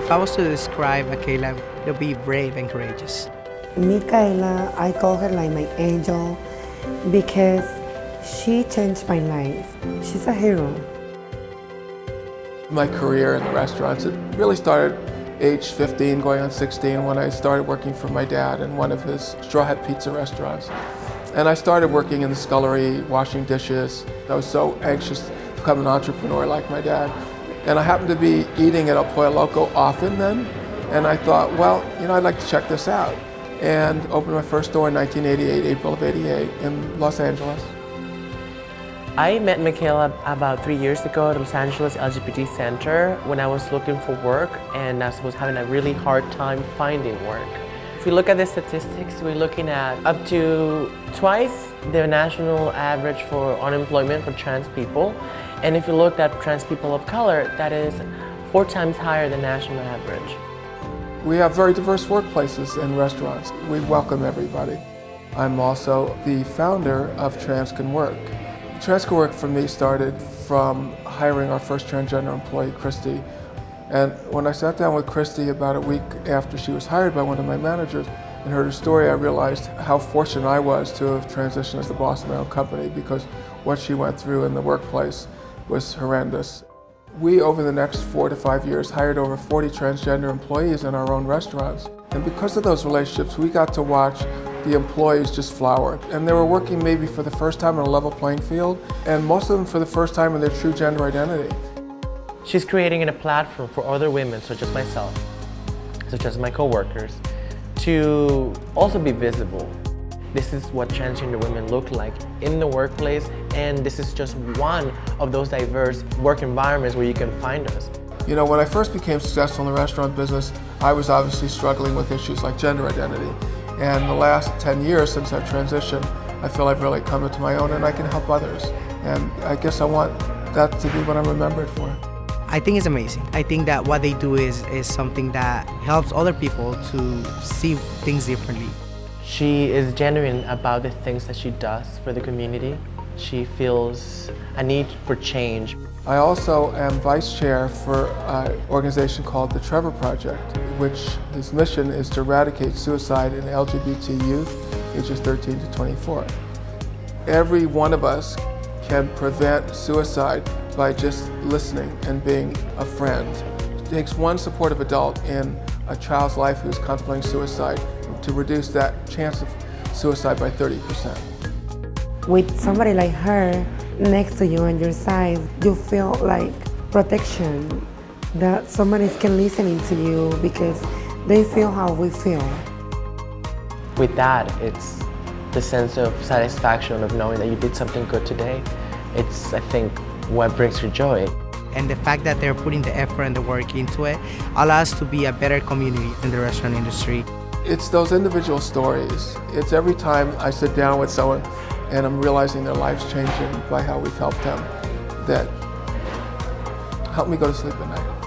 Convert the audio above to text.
If I was to describe Michaela, it would be brave and courageous. Michaela, I call her like my angel because she changed my life. She's a hero. My career in the restaurants, it really started age 15, going on 16, when I started working for my dad in one of his straw hat pizza restaurants. And I started working in the scullery, washing dishes. I was so anxious to become an entrepreneur like my dad. And I happened to be eating at El Pollo Loco often then, and I thought, well, I'd like to check this out. And opened my first store in 1988, April of '88, in Los Angeles. I met Michaela about 3 years ago at Los Angeles LGBT Center when I was looking for work and I was having a really hard time finding work. If we look at the statistics, we're looking at up to twice the national average for unemployment for trans people. And if you look at trans people of color, that is 4 times higher than national average. We have very diverse workplaces and restaurants. We welcome everybody. I'm also the founder of TransCanWork. TransCanWork for me started from hiring our first transgender employee, Christy. And when I sat down with Christy about a week after she was hired by one of my managers and heard her story, I realized how fortunate I was to have transitioned as the boss of my own company, because what she went through in the workplace was horrendous. We, over the next 4 to 5 years, hired over 40 transgender employees in our own restaurants. And because of those relationships, we got to watch the employees just flower. And they were working maybe for the first time on a level playing field, and most of them for the first time in their true gender identity. She's creating a platform for other women, such as myself, such as my coworkers, to also be visible. This is what transgender women look like in the workplace, and this is just one of those diverse work environments where you can find us. When I first became successful in the restaurant business, I was obviously struggling with issues like gender identity. And the last 10 years since I've transitioned, I feel I've really come into my own and I can help others. And I guess I want that to be what I'm remembered for. I think it's amazing. I think that what they do is something that helps other people to see things differently. She is genuine about the things that she does for the community. She feels a need for change. I also am vice chair for an organization called the Trevor Project, which its mission is to eradicate suicide in LGBT youth ages 13 to 24. Every one of us can prevent suicide by just listening and being a friend. It takes one supportive adult in a child's life who's contemplating suicide to reduce that chance of suicide by 30%. With somebody like her next to you on your side, you feel like protection, that somebody can listen to you because they feel how we feel. With that, it's the sense of satisfaction of knowing that you did something good today. It's, I think, what brings you joy. And the fact that they're putting the effort and the work into it allows us to be a better community in the restaurant industry. It's those individual stories. It's every time I sit down with someone and I'm realizing their life's changing by how we've helped them, that help me go to sleep at night.